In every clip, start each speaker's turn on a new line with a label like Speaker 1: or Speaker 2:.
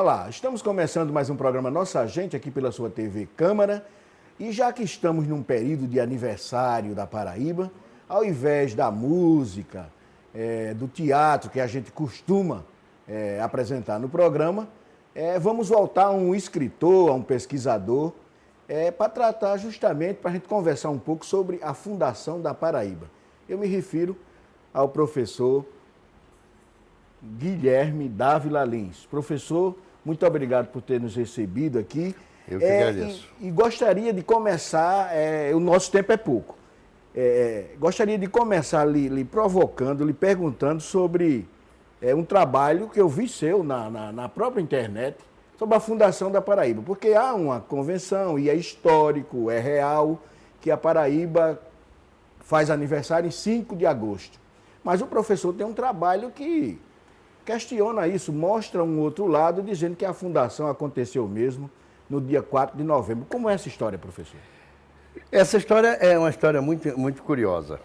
Speaker 1: Olá, estamos começando mais um programa Nossa Gente aqui pela sua TV Câmara. E já que estamos num período de aniversário da Paraíba, ao invés da música, do teatro que a gente costuma apresentar no programa, vamos voltar a um escritor, a um pesquisador, para tratar justamente, para a gente conversar um pouco sobre a fundação da Paraíba. Eu me refiro ao professor Guilherme Dávila Lins. Professor, muito obrigado por ter nos recebido aqui.
Speaker 2: Eu que agradeço.
Speaker 1: E gostaria de começar, o nosso tempo é pouco, gostaria de começar lhe provocando, lhe perguntando sobre um trabalho que eu vi seu na própria internet, sobre a fundação da Paraíba, porque há uma convenção, e é histórico, é real, que a Paraíba faz aniversário em 5 de agosto. Mas o professor tem um trabalho que questiona isso, mostra um outro lado, dizendo que a fundação aconteceu mesmo no dia 4 de novembro. Como é essa história, professor?
Speaker 2: Essa história é uma história muito, muito curiosa.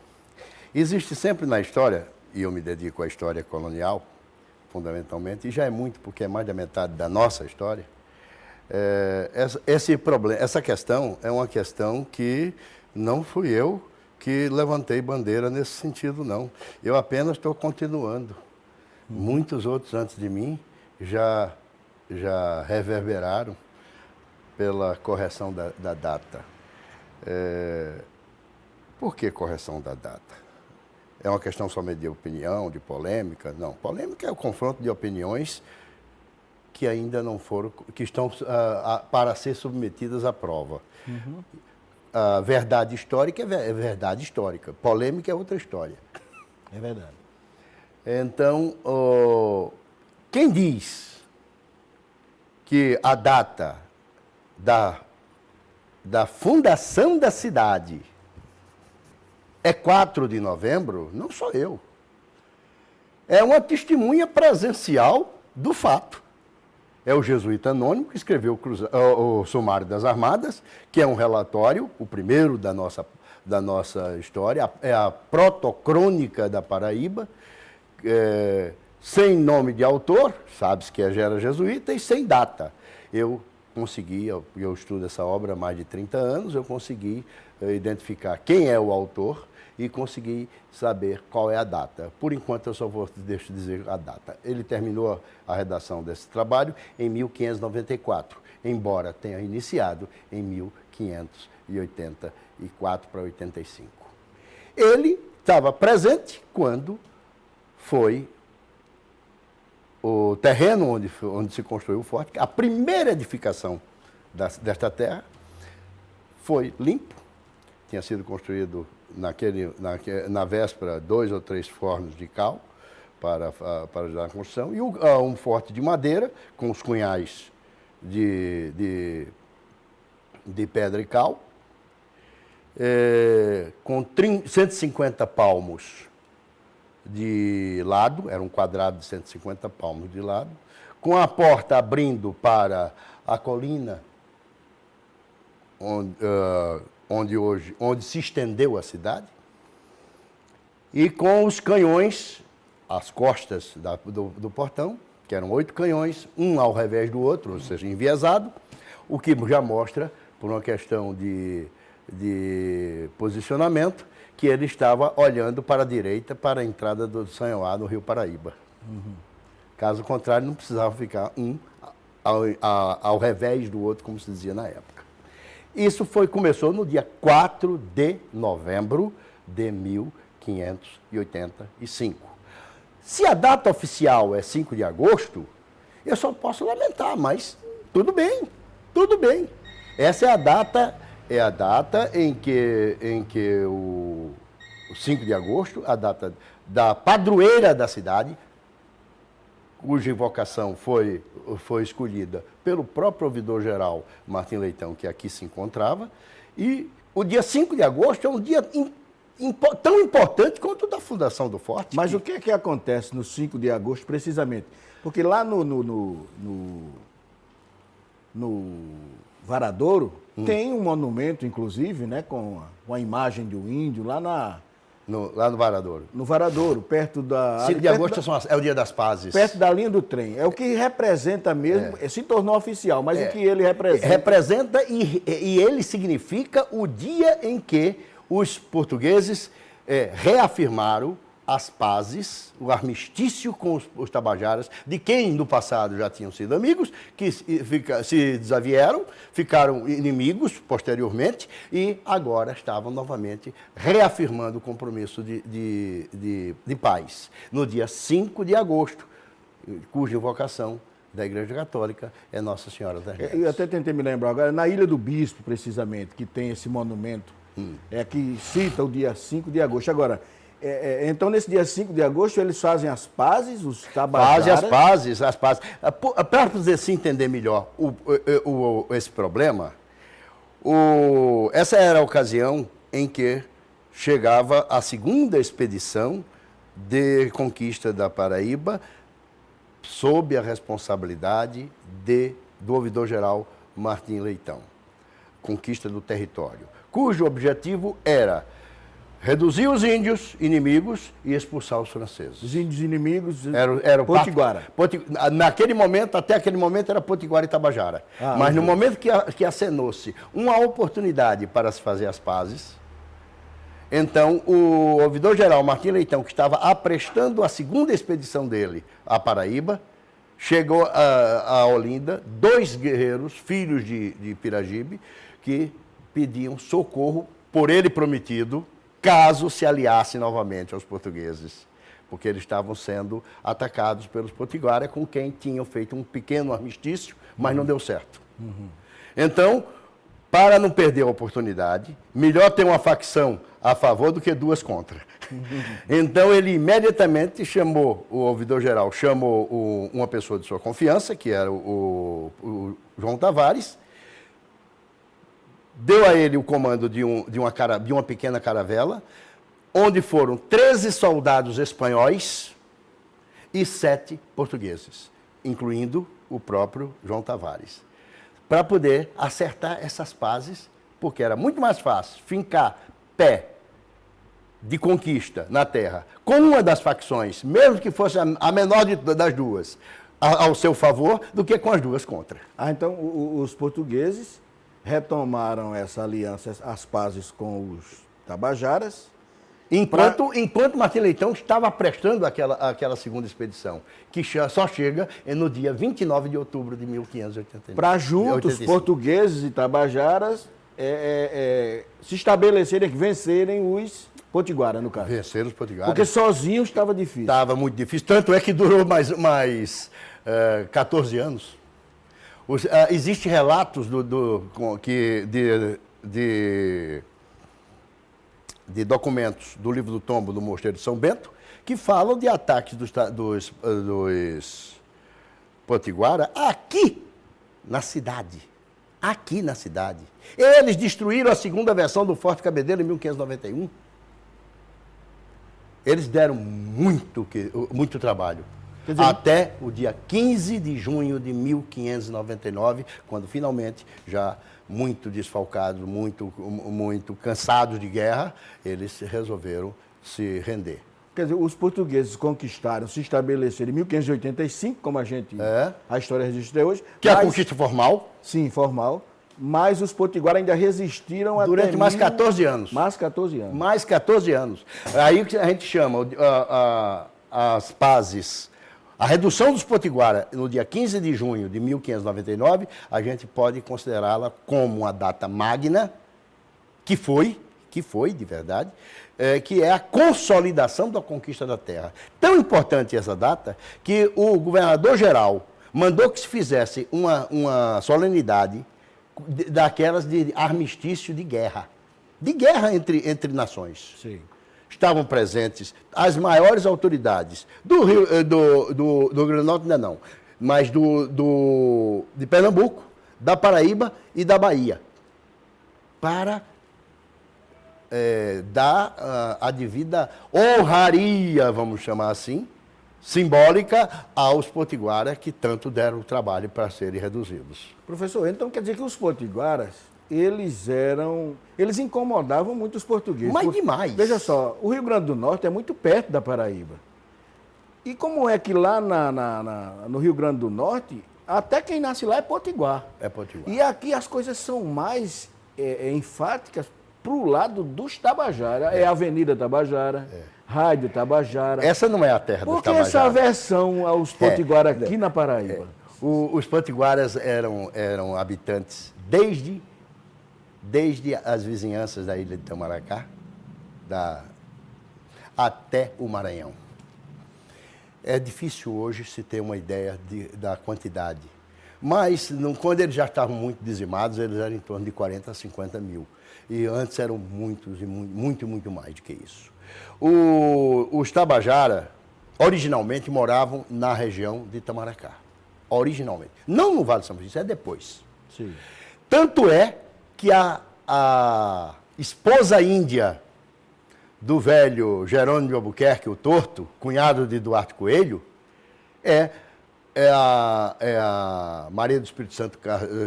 Speaker 2: Existe sempre na história, e eu me dedico à história colonial, fundamentalmente, e já é muito, porque é mais da metade da nossa história, essa questão é uma questão que não fui eu que levantei bandeira nesse sentido, não. Eu apenas estou continuando. Muitos outros antes de mim já reverberaram pela correção da data. Por que correção da data? É uma questão somente de opinião, de polêmica? Não, polêmica é o confronto de opiniões que ainda não foram, que estão para ser submetidas à prova. Uhum. A verdade histórica é verdade histórica, polêmica é outra história.
Speaker 1: É verdade.
Speaker 2: Então, quem diz que a data da fundação da cidade é 4 de novembro, não sou eu. É uma testemunha presencial do fato. É o jesuíta anônimo que escreveu o Sumário das Armadas, que é um relatório, o primeiro da nossa história, é a protocrônica da Paraíba, sem nome de autor, sabe-se que era jesuíta, e sem data. Eu estudo essa obra há mais de 30 anos, eu consegui identificar quem é o autor e consegui saber qual é a data. Por enquanto, eu só deixo dizer a data. Ele terminou a redação desse trabalho em 1594, embora tenha iniciado em 1584 para 85. Ele estava presente quando foi o terreno onde se construiu o forte. A primeira edificação desta terra foi limpo, tinha sido construído na véspera 2 ou 3 fornos de cal para ajudar na construção, e um forte de madeira com os cunhais de pedra e cal, com 150 palmos de lado, era um quadrado de 150 palmos de lado, com a porta abrindo para a colina onde se estendeu a cidade, e com os canhões, as costas do portão, que eram 8 canhões, um ao revés do outro, ou seja, enviesado, o que já mostra, por uma questão de posicionamento, que ele estava olhando para a direita, para a entrada do Sanhoá, no Rio Paraíba. Uhum. Caso contrário, não precisava ficar um ao revés do outro, como se dizia na época. Isso começou no dia 4 de novembro de 1585. Se a data oficial é 5 de agosto, eu só posso lamentar, mas tudo bem, tudo bem. Essa é a data em que o 5 de agosto, a data da padroeira da cidade, cuja invocação foi escolhida pelo próprio ouvidor-geral Martim Leitão, que aqui se encontrava, e o dia 5 de agosto é um dia tão importante quanto o da fundação do forte.
Speaker 1: Mas o que é que acontece no 5 de agosto, precisamente? Porque lá no Varadouro, tem um monumento, inclusive, né, com a imagem de um índio, lá
Speaker 2: Lá no Varadouro.
Speaker 1: No Varadouro, perto da...
Speaker 2: 5 de agosto é o Dia das Pazes.
Speaker 1: Perto da linha do trem. É o que representa mesmo, se tornou oficial, mas o que ele representa...
Speaker 2: Representa e ele significa o dia em que os portugueses reafirmaram as pazes, o armistício com os tabajaras, de quem no passado já tinham sido amigos, que se desavieram, ficaram inimigos posteriormente e agora estavam novamente reafirmando o compromisso de paz. No dia 5 de agosto, cuja invocação da Igreja Católica é Nossa Senhora das Neves.
Speaker 1: Eu até tentei me lembrar agora, na Ilha do Bispo, precisamente, que tem esse monumento, que cita o dia 5 de agosto. Agora, então, nesse dia 5 de agosto, eles fazem as pazes, os tabajaras...
Speaker 2: Fazem as pazes. Para você se entender melhor esse problema, essa era a ocasião em que chegava a segunda expedição de conquista da Paraíba, sob a responsabilidade do ouvidor-geral Martim Leitão. Conquista do território, cujo objetivo era reduzir os índios inimigos e expulsar os franceses.
Speaker 1: Os índios inimigos,
Speaker 2: era o
Speaker 1: Potiguara.
Speaker 2: Naquele momento, até aquele momento, era Potiguara e Tabajara. Mas no momento que acenou-se uma oportunidade para se fazer as pazes, então o ouvidor-geral Martim Leitão, que estava aprestando a segunda expedição dele à Paraíba, chegou a Olinda, 2 guerreiros, filhos de Piragibe, que pediam socorro por ele prometido, caso se aliasse novamente aos portugueses, porque eles estavam sendo atacados pelos potiguara, com quem tinham feito um pequeno armistício, mas não deu certo. Então, para não perder a oportunidade, melhor ter uma facção a favor do que 2 contra. Então, ele imediatamente chamou, o ouvidor-geral chamou uma pessoa de sua confiança, que era o João Tavares, deu a ele o comando de uma pequena caravela, onde foram 13 soldados espanhóis e 7 portugueses, incluindo o próprio João Tavares, para poder acertar essas pazes, porque era muito mais fácil fincar pé de conquista na terra com uma das facções, mesmo que fosse a menor das duas, ao seu favor, do que com as 2 contra.
Speaker 1: Então os portugueses retomaram essa aliança, as pazes com os tabajaras.
Speaker 2: Enquanto Martim Leitão estava prestando aquela segunda expedição, que só chega no dia 29 de outubro de 1589.
Speaker 1: Para juntos, portugueses e tabajaras se estabelecerem, vencerem os potiguara, no caso.
Speaker 2: Venceram os potiguara.
Speaker 1: Porque sozinhos estava difícil.
Speaker 2: Estava muito difícil, tanto é que durou mais 14 anos. Existem relatos de documentos do Livro do Tombo do Mosteiro de São Bento que falam de ataques dos potiguara aqui na cidade. Aqui na cidade. Eles destruíram a segunda versão do Forte Cabedelo em 1591. Eles deram muito trabalho. Dizer, até o dia 15 de junho de 1599, quando finalmente, já muito desfalcados, muito cansados de guerra, eles resolveram se render.
Speaker 1: Quer dizer, os portugueses conquistaram, se estabeleceram em 1585, como a história registra hoje.
Speaker 2: Que é a conquista formal.
Speaker 1: Sim, formal. Mas os potiguara ainda resistiram
Speaker 2: durante mais 14 anos.
Speaker 1: Mais 14 anos.
Speaker 2: Mais 14 anos. Aí que a gente chama as pazes. A redução dos potiguara no dia 15 de junho de 1599, a gente pode considerá-la como uma data magna, que foi de verdade, que é a consolidação da conquista da terra. Tão importante essa data que o governador-geral mandou que se fizesse uma solenidade daquelas de armistício de guerra entre nações.
Speaker 1: Sim.
Speaker 2: Estavam presentes as maiores autoridades do Rio Grande do Norte, ainda não, mas de Pernambuco, da Paraíba e da Bahia, para dar a devida honraria, vamos chamar assim, simbólica aos potiguaras que tanto deram trabalho para serem reduzidos.
Speaker 1: Professor, então quer dizer que os potiguaras eles incomodavam muito os portugueses.
Speaker 2: Mas demais.
Speaker 1: Veja só, o Rio Grande do Norte é muito perto da Paraíba. E como é que lá no Rio Grande do Norte, até quem nasce lá é potiguar.
Speaker 2: É potiguar.
Speaker 1: E aqui as coisas são mais enfáticas para o lado dos Tabajara. É Avenida Tabajara, Rádio Tabajara.
Speaker 2: Essa não é a terra dos
Speaker 1: Por que
Speaker 2: Tabajara.
Speaker 1: essa aversão aos potiguara aqui na Paraíba?
Speaker 2: Os potiguaras eram habitantes desde as vizinhanças da ilha de Itamaracá até o Maranhão. É difícil hoje se ter uma ideia da quantidade. Mas, quando eles já estavam muito dizimados, eles eram em torno de 40 a 50 mil. E antes eram muitos, e muito mais do que isso. Os Tabajara, originalmente, moravam na região de Itamaracá. Originalmente. Não no Vale de São Francisco, é depois.
Speaker 1: Sim.
Speaker 2: Tanto é que a esposa índia do velho Jerônimo de Albuquerque, o Torto, cunhado de Duarte Coelho, é a Maria do Espírito Santo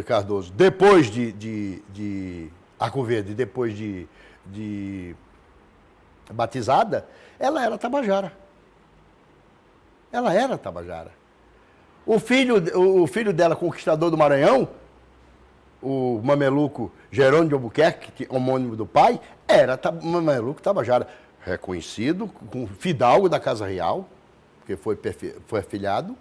Speaker 2: Cardoso. Depois de Arco Verde, depois de batizada, ela era tabajara. Ela era tabajara. O filho dela, conquistador do Maranhão, o mameluco Jerônimo de Albuquerque, homônimo do pai, era mameluco tabajara, reconhecido, com fidalgo da Casa Real, porque foi afilhado.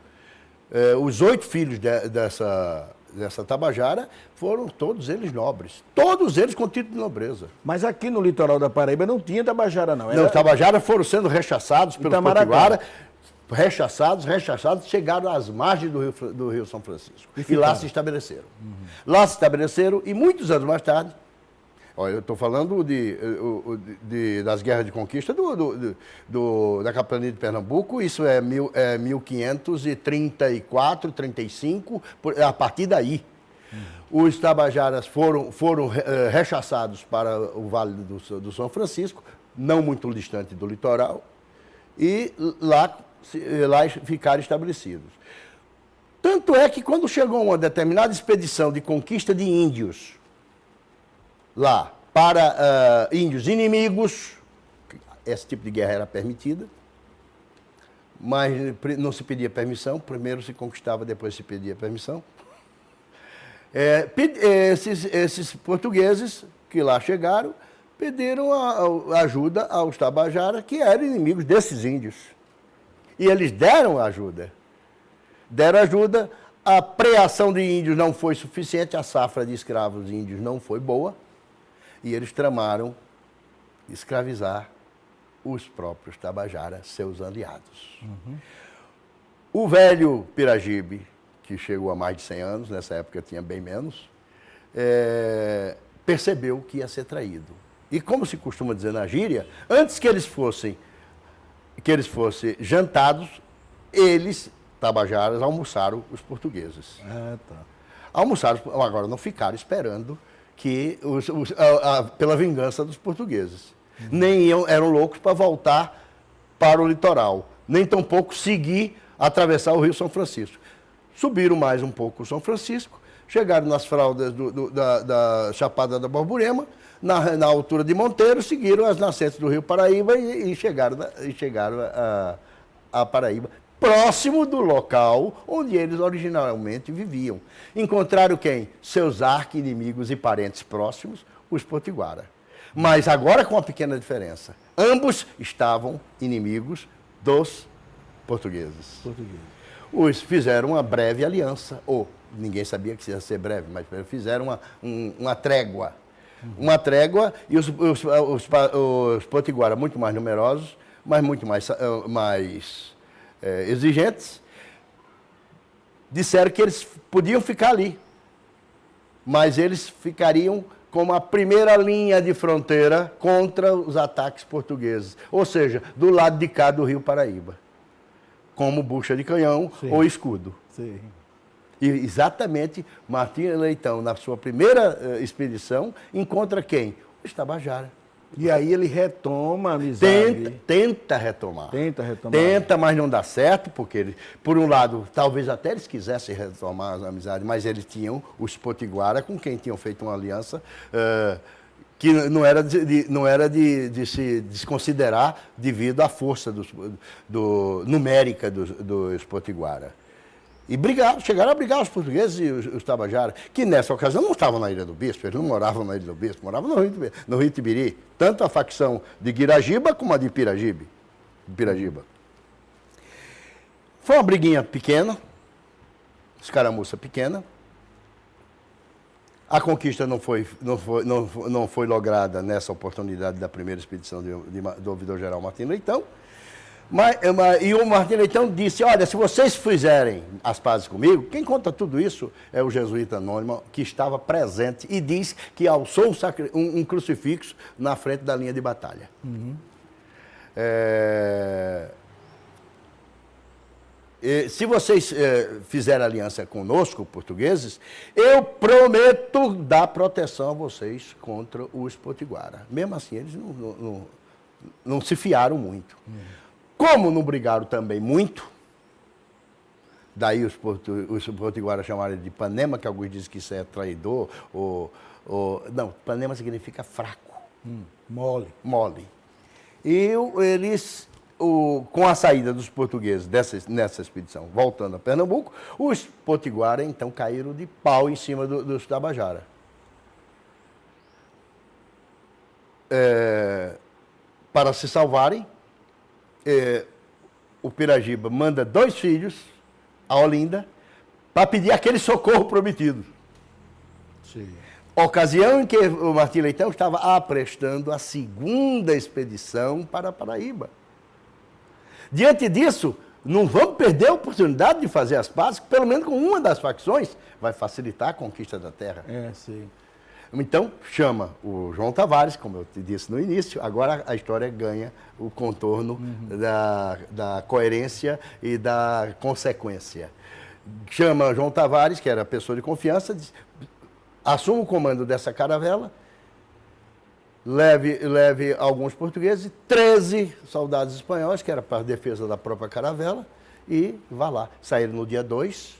Speaker 2: Os 8 filhos dessa tabajara foram todos eles nobres. Todos eles com título de nobreza.
Speaker 1: Mas aqui no litoral da Paraíba não tinha tabajara, não.
Speaker 2: Não, os tabajara foram sendo rechaçados pelos potiguara, rechaçados, chegaram às margens do Rio São Francisco. E lá se estabeleceram. Lá se estabeleceram e muitos anos mais tarde, olha, eu estou falando das guerras de conquista da capitania de Pernambuco, isso é 1534, 35, a partir daí. Os tabajaras foram rechaçados para o Vale do São Francisco, não muito distante do litoral, e lá ficaram estabelecidos. Tanto é que quando chegou uma determinada expedição de conquista de índios lá para índios inimigos, esse tipo de guerra era permitida, mas não se pedia permissão, primeiro se conquistava, depois se pedia permissão. Esses portugueses que lá chegaram pediram ajuda aos tabajara, que eram inimigos desses índios. E eles deram ajuda. A preação de índios não foi suficiente, a safra de escravos índios não foi boa, e eles tramaram escravizar os próprios tabajara, seus aliados. O velho Piragibe, que chegou a mais de 100 anos, nessa época tinha bem menos, percebeu que ia ser traído. E como se costuma dizer na gíria, antes que eles fossem jantados, eles, tabajaras, almoçaram os portugueses. Almoçaram, agora não ficaram esperando pela vingança dos portugueses. Nem eram loucos para voltar para o litoral, nem tampouco seguir, atravessar o Rio São Francisco. Subiram mais um pouco o São Francisco, chegaram nas fraldas da Chapada da Borborema, na altura de Monteiro, seguiram as nascentes do Rio Paraíba e chegaram a Paraíba, próximo do local onde eles originalmente viviam. Encontraram quem? Seus arqui-inimigos e parentes próximos, os potiguara. Mas agora com uma pequena diferença. Ambos estavam inimigos dos portugueses. Os fizeram uma breve aliança, ou ninguém sabia que ia ser breve, mas fizeram uma trégua. Uma trégua, e os potiguara muito mais numerosos, mas muito mais exigentes, disseram que eles podiam ficar ali, mas eles ficariam como a primeira linha de fronteira contra os ataques portugueses, ou seja, do lado de cá do Rio Paraíba, como bucha de canhão ou escudo.
Speaker 1: Sim.
Speaker 2: E exatamente Martim Leitão, na sua primeira expedição, encontra quem? Os tabajara.
Speaker 1: E aí ele retoma a amizade.
Speaker 2: Tenta retomar.
Speaker 1: Tenta retomar.
Speaker 2: Tenta, mas não dá certo, porque, por um lado, talvez até eles quisessem retomar a amizade, mas eles tinham os Potiguara, com quem tinham feito uma aliança que não era de se desconsiderar devido à força numérica dos Potiguara. E chegaram a brigar os portugueses e os Tabajaras, que nessa ocasião não estavam na Ilha do Bispo, eles não moravam na Ilha do Bispo, moravam no Rio Tibiri, tanto a facção de Guirajiba como a de Piragiba. Foi uma briguinha pequena, escaramuça pequena. A conquista não foi lograda nessa oportunidade da primeira expedição do ouvidor-geral Martim Leitão. E o Martim Leitão disse, olha, se vocês fizerem as pazes comigo, quem conta tudo isso é o jesuíta anônimo que estava presente e diz que alçou um crucifixo na frente da linha de batalha. Uhum. Se vocês fizerem aliança conosco, portugueses, eu prometo dar proteção a vocês contra os Potiguara. Mesmo assim, eles não se fiaram muito. Uhum. Como não brigaram também muito, daí os Potiguara chamaram de Panema, que alguns dizem que isso é traidor, não, Panema significa fraco.
Speaker 1: Mole.
Speaker 2: Mole. E eles, com a saída dos portugueses nessa expedição, voltando a Pernambuco, os Potiguara então caíram de pau em cima dos Tabajara. Para se salvarem, o Piragiba manda 2 filhos a Olinda para pedir aquele socorro prometido.
Speaker 1: Sim.
Speaker 2: Ocasião em que o Martim Leitão estava aprestando a segunda expedição para a Paraíba. Diante disso, não vamos perder a oportunidade de fazer as pazes, pelo menos com uma das facções, vai facilitar a conquista da terra.
Speaker 1: Sim.
Speaker 2: Então, chama o João Tavares, como eu te disse no início, agora a história ganha o contorno da coerência e da consequência. Chama João Tavares, que era pessoa de confiança, assume o comando dessa caravela, leve alguns portugueses, 13 soldados espanhóis, que era para a defesa da própria caravela, e vá lá. Saíram no dia 2.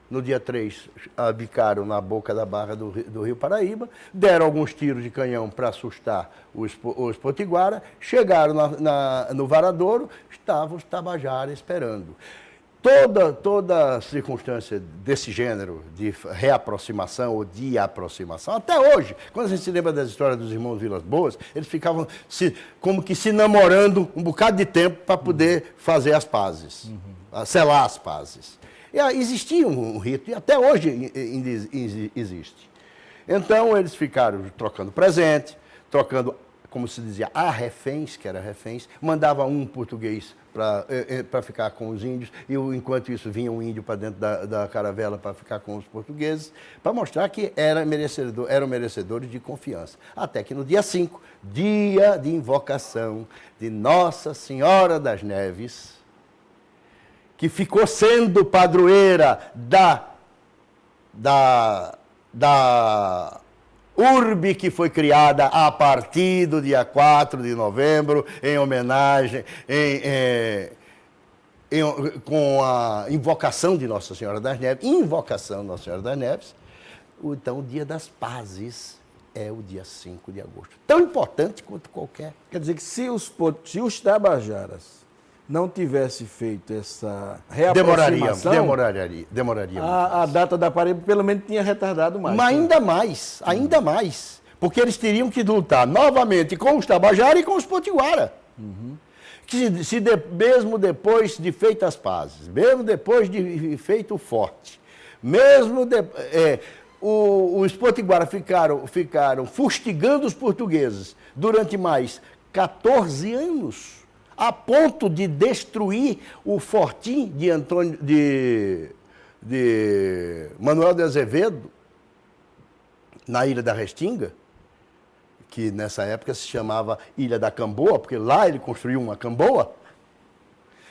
Speaker 2: No dia 3, bicaram na boca da barra do Rio Paraíba, deram alguns tiros de canhão para assustar os Potiguara, chegaram no Varadouro, estavam os Tabajara esperando. Toda circunstância desse gênero, de reaproximação ou de aproximação, até hoje, quando a gente se lembra das histórias dos irmãos Vilas Boas, eles ficavam como que se namorando um bocado de tempo para poder fazer as pazes, selar as pazes. Existia um rito, e até hoje existe. Então, eles ficaram trocando presente, trocando, como se dizia, reféns, que era reféns, mandava um português para ficar com os índios, e enquanto isso vinha um índio para dentro da caravela para ficar com os portugueses, para mostrar que eram merecedores de confiança. Até que no dia 5, dia de invocação de Nossa Senhora das Neves, que ficou sendo padroeira da urbe que foi criada a partir do dia 4 de novembro, em homenagem, com a invocação de Nossa Senhora das Neves, então o Dia das Pazes é o dia 5 de agosto. Tão importante quanto qualquer.
Speaker 1: Quer dizer que se os Tabajaras não tivesse feito essa reaproximação...
Speaker 2: Demoraria.
Speaker 1: A data da Paraíba pelo menos tinha retardado mais.
Speaker 2: Mas ainda mais. Porque eles teriam que lutar novamente com os Tabajara e com os Potiguara. Mesmo depois de feitas as pazes, mesmo depois de feito o forte, os Potiguara ficaram fustigando os portugueses durante mais 14 anos, a ponto de destruir o fortim de Manuel de Azevedo, na Ilha da Restinga, que nessa época se chamava Ilha da Camboa, porque lá ele construiu uma camboa,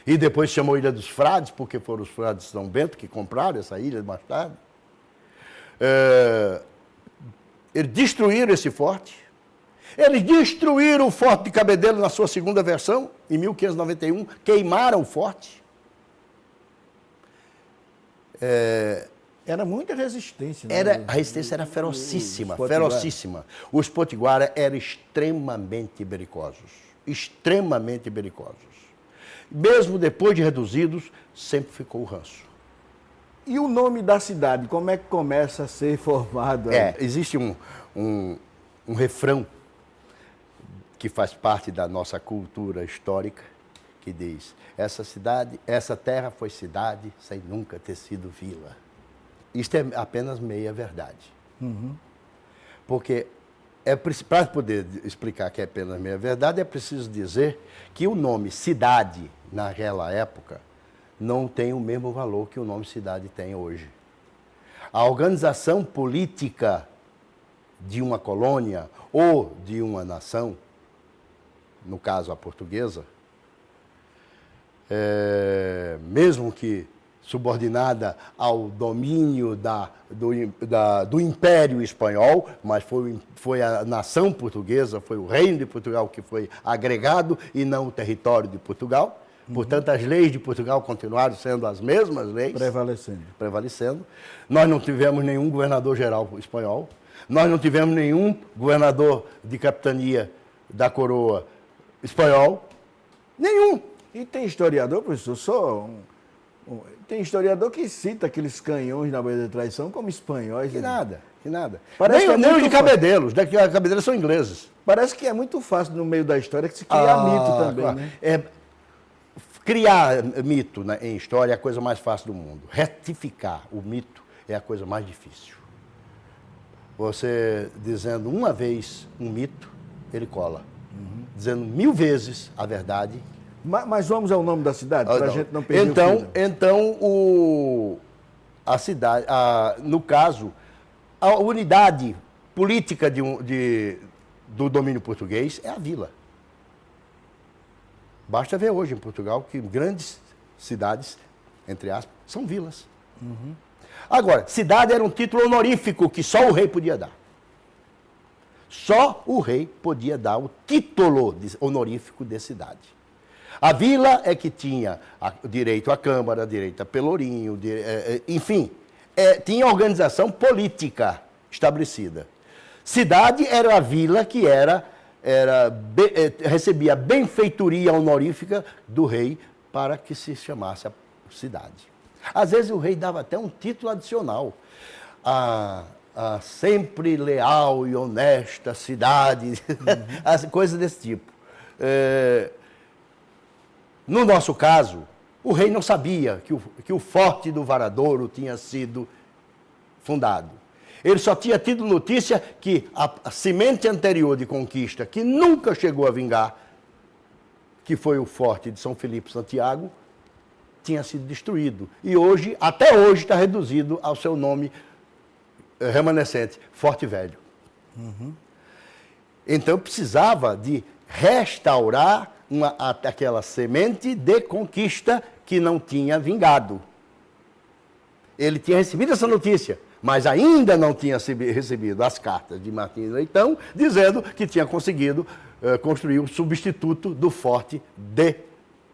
Speaker 2: e depois chamou Ilha dos Frades, porque foram os frades de São Bento que compraram essa ilha mais tarde. Eles destruíram esse forte, Eles destruíram o Forte de Cabedelo na sua segunda versão, em 1591, queimaram o forte.
Speaker 1: Era muita resistência. Né?
Speaker 2: A resistência era ferocíssima,
Speaker 1: Os potiguaras.
Speaker 2: ferocíssima. Os potiguaras eram extremamente belicosos, extremamente belicosos. Mesmo depois de reduzidos, sempre ficou o ranço.
Speaker 1: E o nome da cidade, como é que começa a ser formado?
Speaker 2: Existe um refrão que faz parte da nossa cultura histórica, que diz: essa terra foi cidade sem nunca ter sido vila. Isto é apenas meia verdade. Porque para poder explicar que é apenas meia verdade, é preciso dizer que o nome cidade, naquela época, não tem o mesmo valor que o nome cidade tem hoje. A organização política de uma colônia ou de uma nação, no caso a portuguesa, mesmo que subordinada ao domínio do Império Espanhol, mas foi a nação portuguesa, foi o Reino de Portugal que foi agregado e não o território de Portugal. Portanto, as leis de Portugal continuaram sendo as mesmas leis. Prevalecendo. Nós não tivemos nenhum governador-geral espanhol. Nós não tivemos nenhum governador de capitania da coroa espanhol. Nenhum.
Speaker 1: E tem historiador, professor, tem historiador que cita aqueles canhões na Baía da Traição como espanhóis.
Speaker 2: Que nada.
Speaker 1: Parece
Speaker 2: nem os de Cabedelos. Daqui a Cabedelos são ingleses.
Speaker 1: Parece que é muito fácil no meio da história que se cria mito também,
Speaker 2: claro.
Speaker 1: Né?
Speaker 2: Criar mito em história é a coisa mais fácil do mundo. Retificar o mito é a coisa mais difícil. Você dizendo uma vez um mito, ele cola. Dizendo 1000 vezes a verdade.
Speaker 1: Mas vamos ao nome da cidade, para a gente não perder o fio.
Speaker 2: Então, a cidade, no caso, a unidade política do domínio português é a vila. Basta ver hoje em Portugal que grandes cidades, entre aspas, são vilas. Agora, cidade era um título honorífico que só o rei podia dar. Só o rei podia dar o título honorífico de cidade. A vila é que tinha direito à Câmara, direito a pelourinho, enfim, tinha organização política estabelecida. Cidade era a vila que recebia a benfeitoria honorífica do rei para que se chamasse a cidade. Às vezes o rei dava até um título adicional. A sempre leal e honesta cidade, as coisas desse tipo. No nosso caso, o rei não sabia que o Forte do Varadouro tinha sido fundado. Ele só tinha tido notícia que a semente anterior de conquista, que nunca chegou a vingar, que foi o Forte de São Felipe Santiago, tinha sido destruído. E hoje, até hoje, está reduzido ao seu nome remanescente, Forte Velho. Então, precisava de restaurar aquela semente de conquista que não tinha vingado. Ele tinha recebido essa notícia, mas ainda não tinha recebido as cartas de Martim Leitão, dizendo que tinha conseguido construir um substituto do Forte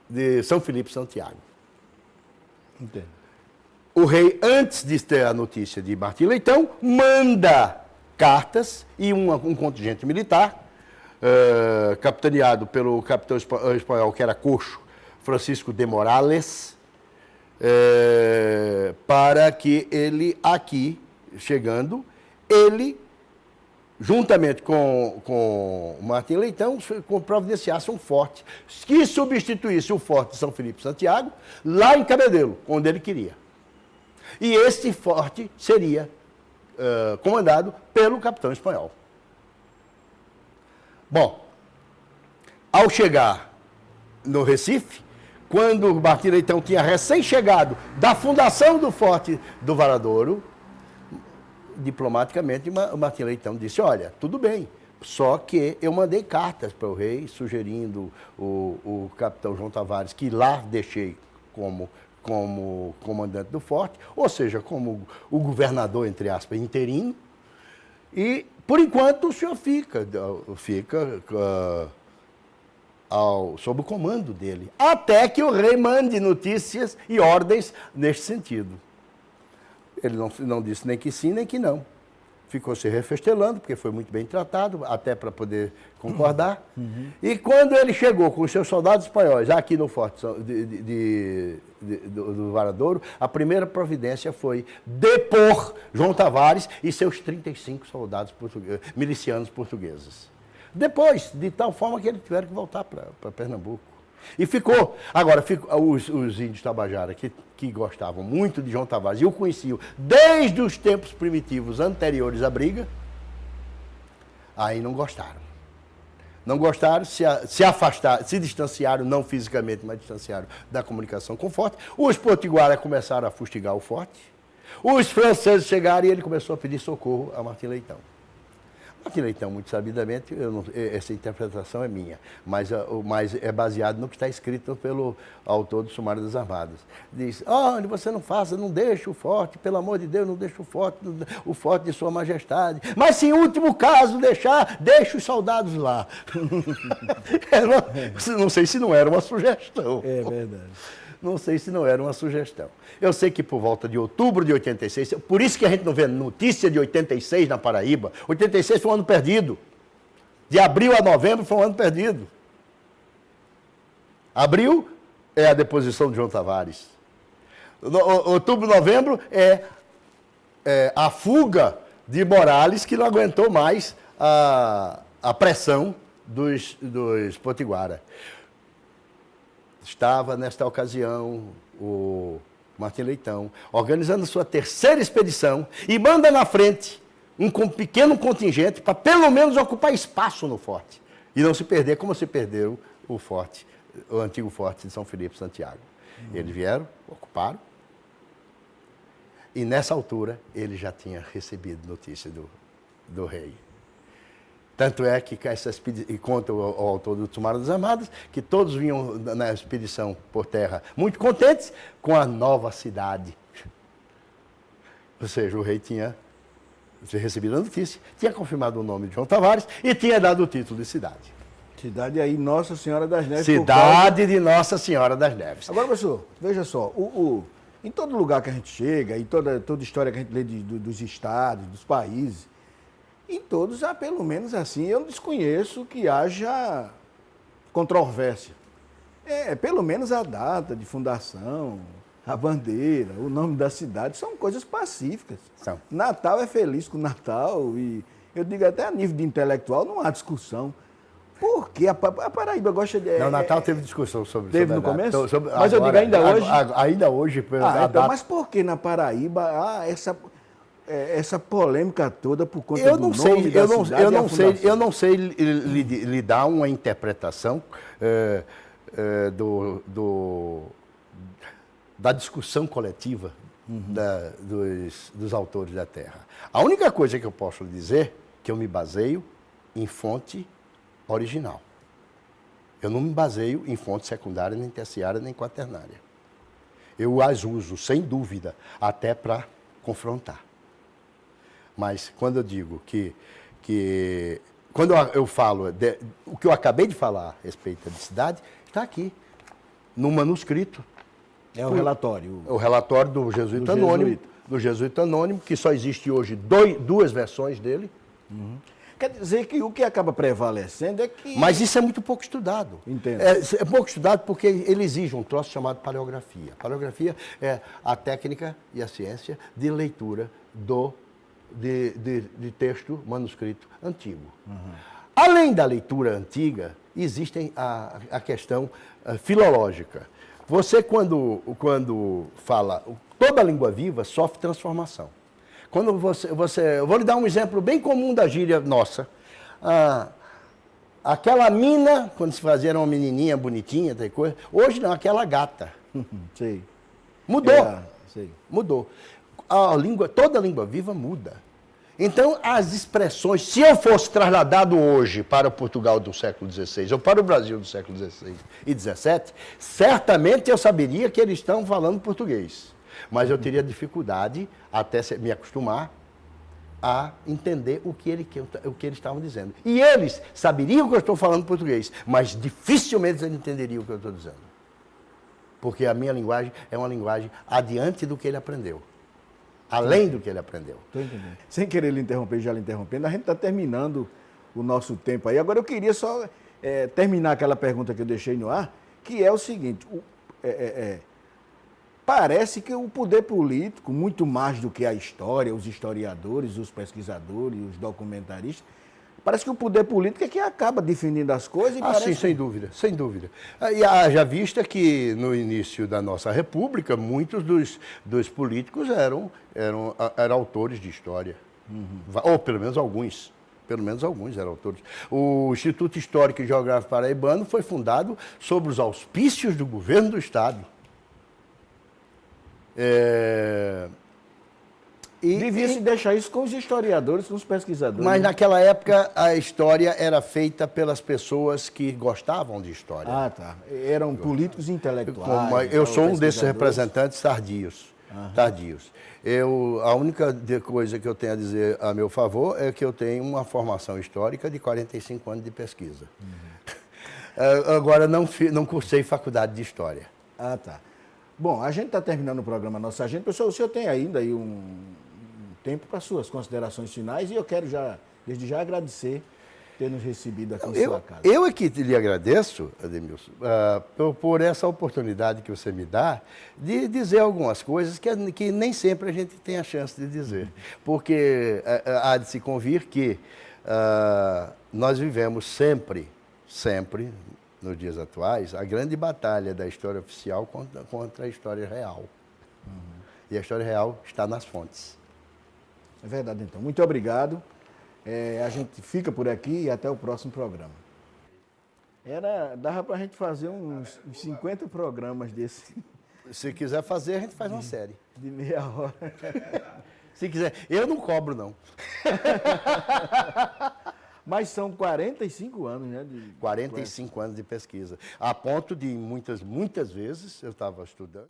Speaker 2: de São Felipe Santiago.
Speaker 1: Entendo.
Speaker 2: O rei, antes de ter a notícia de Martim Leitão, manda cartas e um contingente militar, capitaneado pelo capitão espanhol, que era coxo, Francisco de Morales, para que ele, aqui, chegando, ele, juntamente com Martim Leitão, providenciasse um forte que substituísse o Forte de São Felipe Santiago, lá em Cabedelo, onde ele queria. E este forte seria comandado pelo capitão espanhol. Bom, ao chegar no Recife, quando o Martim Leitão tinha recém-chegado da fundação do Forte do Varadouro, diplomaticamente, o Martim Leitão disse: olha, tudo bem, só que eu mandei cartas para o rei, sugerindo o capitão João Tavares, que lá deixei como comandante do forte, ou seja, como o governador, entre aspas, interino, E, por enquanto, o senhor fica sob o comando dele, até que o rei mande notícias e ordens neste sentido. Ele não disse nem que sim, nem que não. Ficou se refestelando, porque foi muito bem tratado, até para poder concordar. E quando ele chegou com os seus soldados espanhóis aqui no Forte do Varadouro, a primeira providência foi depor João Tavares e seus 35 soldados milicianos portugueses. Depois, de tal forma que eles tiveram que voltar para Pernambuco. E ficou. Agora, os índios Tabajara, que gostavam muito de João Tavares e o conheciam desde os tempos primitivos anteriores à briga, aí não gostaram. Não gostaram, se afastaram, se distanciaram, não fisicamente, mas distanciaram da comunicação com o forte. Os potiguaras começaram a fustigar o forte. Os franceses chegaram e ele começou a pedir socorro a Martim Leitão. Martim Leitão, muito sabidamente, essa interpretação é minha, mas é baseado no que está escrito pelo autor do Sumário das Armadas. Diz, olha, você não faça, não deixe o forte, pelo amor de Deus, não deixe o forte de sua majestade. Mas se em último caso deixar, deixe os soldados lá. Não sei se não era uma sugestão.
Speaker 1: É verdade.
Speaker 2: Não sei se não era uma sugestão. Eu sei que por volta de outubro de 86, por isso que a gente não vê notícia de 86 na Paraíba. 86 foi um ano perdido. De abril a novembro foi um ano perdido. Abril é a deposição de João Tavares. Outubro, novembro é a fuga de Morales, que não aguentou mais a pressão dos potiguara. Estava, nesta ocasião, o Martim Leitão organizando sua terceira expedição e manda na frente um pequeno contingente para pelo menos ocupar espaço no forte e não se perder como se perdeu o antigo forte de São Felipe Santiago. Eles vieram, ocuparam e nessa altura ele já tinha recebido notícia do rei. Tanto é que conta o autor do Sumário das Armadas, que todos vinham na expedição por terra muito contentes com a nova cidade. Ou seja, o rei tinha recebido a notícia, tinha confirmado o nome de João Tavares e tinha dado o título de cidade.
Speaker 1: Cidade aí, Nossa Senhora das Neves.
Speaker 2: Cidade de Nossa Senhora das Neves.
Speaker 1: Agora, professor, veja só, em todo lugar que a gente chega, em toda história que a gente lê dos estados, dos países, em todos há pelo menos assim, eu não desconheço que haja controvérsia. Pelo menos a data de fundação, a bandeira, o nome da cidade, são coisas pacíficas.
Speaker 2: São.
Speaker 1: Natal é feliz com Natal e eu digo até a nível de intelectual não há discussão. Por quê? A Paraíba gosta de...
Speaker 2: Não, Natal teve discussão sobre
Speaker 1: Teve no começo?
Speaker 2: Mas
Speaker 1: eu digo ainda hoje...
Speaker 2: Ainda hoje...
Speaker 1: Então, mas por que na Paraíba há essa polêmica toda por conta do nome da cidade?
Speaker 2: Eu não sei lhe dar uma interpretação da discussão coletiva dos autores da terra. A única coisa que eu posso lhe dizer, que eu me baseio em fonte original. Eu não me baseio em fonte secundária, nem terciária, nem quaternária. Eu as uso, sem dúvida, até para confrontar. Mas quando eu digo quando eu falo o que eu acabei de falar a respeito da cidade, está aqui, no manuscrito.
Speaker 1: É o relatório.
Speaker 2: O relatório do Jesuíta Anônimo. Do Jesuíta Anônimo, que só existe hoje duas versões dele.
Speaker 1: Uhum. Quer dizer que o que acaba prevalecendo é que...
Speaker 2: Mas isso é muito pouco estudado.
Speaker 1: Entendo.
Speaker 2: É pouco estudado porque ele exige um troço chamado paleografia. Paleografia é a técnica e a ciência de leitura de texto manuscrito antigo. Uhum. Além da leitura antiga, existe a questão filológica. Você, quando fala, toda língua viva sofre transformação. Quando eu vou lhe dar um exemplo bem comum da gíria nossa. Aquela mina, quando se fazia era uma menininha bonitinha, tem coisa, hoje não, aquela gata.
Speaker 1: Sei.
Speaker 2: Mudou.
Speaker 1: Sei.
Speaker 2: Mudou. Toda língua viva muda. Então, as expressões, se eu fosse trasladado hoje para Portugal do século XVI ou para o Brasil do século XVI e XVII, certamente eu saberia que eles estão falando português. Mas eu teria dificuldade até me acostumar a entender o que eles estavam dizendo. E eles saberiam que eu estou falando português, mas dificilmente eles entenderiam o que eu estou dizendo. Porque a minha linguagem é uma linguagem adiante do que ele aprendeu. Além do que ele aprendeu.
Speaker 1: Estou entendendo. Sem querer lhe interromper, já lhe interrompendo, a gente está terminando o nosso tempo aí. Agora eu queria só terminar aquela pergunta que eu deixei no ar, que é o seguinte, parece que o poder político, muito mais do que a história, os historiadores, os pesquisadores, os documentaristas, parece que o poder político é que acaba definindo as coisas.
Speaker 2: Sim, sem dúvida, sem dúvida. E haja vista que no início da nossa República, muitos dos políticos eram autores de história. Ou pelo menos alguns. Pelo menos alguns eram autores. O Instituto Histórico e Geográfico Paraibano foi fundado sob os auspícios do governo do Estado.
Speaker 1: Devia-se deixar isso com os historiadores, com os pesquisadores.
Speaker 2: Mas naquela época a história era feita pelas pessoas que gostavam de história.
Speaker 1: Ah, tá. Eram políticos intelectuais.
Speaker 2: Eu sou um desses representantes tardios. A única coisa que eu tenho a dizer a meu favor é que eu tenho uma formação histórica de 45 anos de pesquisa. Agora não cursei faculdade de história.
Speaker 1: Ah, tá. Bom, a gente está terminando o programa Nossa Agenda. Pessoal, o senhor tem ainda aí um tempo para suas considerações finais e eu quero desde já agradecer ter nos recebido aqui em sua casa.
Speaker 2: Eu é que lhe agradeço, Ademilson, por essa oportunidade que você me dá de dizer algumas coisas que nem sempre a gente tem a chance de dizer. Porque há de se convir que nós vivemos sempre, nos dias atuais, a grande batalha da história oficial contra a história real. E a história real está nas fontes.
Speaker 1: É verdade, então. Muito obrigado. A gente fica por aqui e até o próximo programa. Dava para a gente fazer uns 50 programas desse.
Speaker 2: Se quiser fazer, a gente faz uma série.
Speaker 1: De meia hora.
Speaker 2: Se quiser. Eu não cobro, não.
Speaker 1: Mas são 45 anos, né?
Speaker 2: 45 anos de pesquisa. A ponto de muitas vezes eu estava estudando.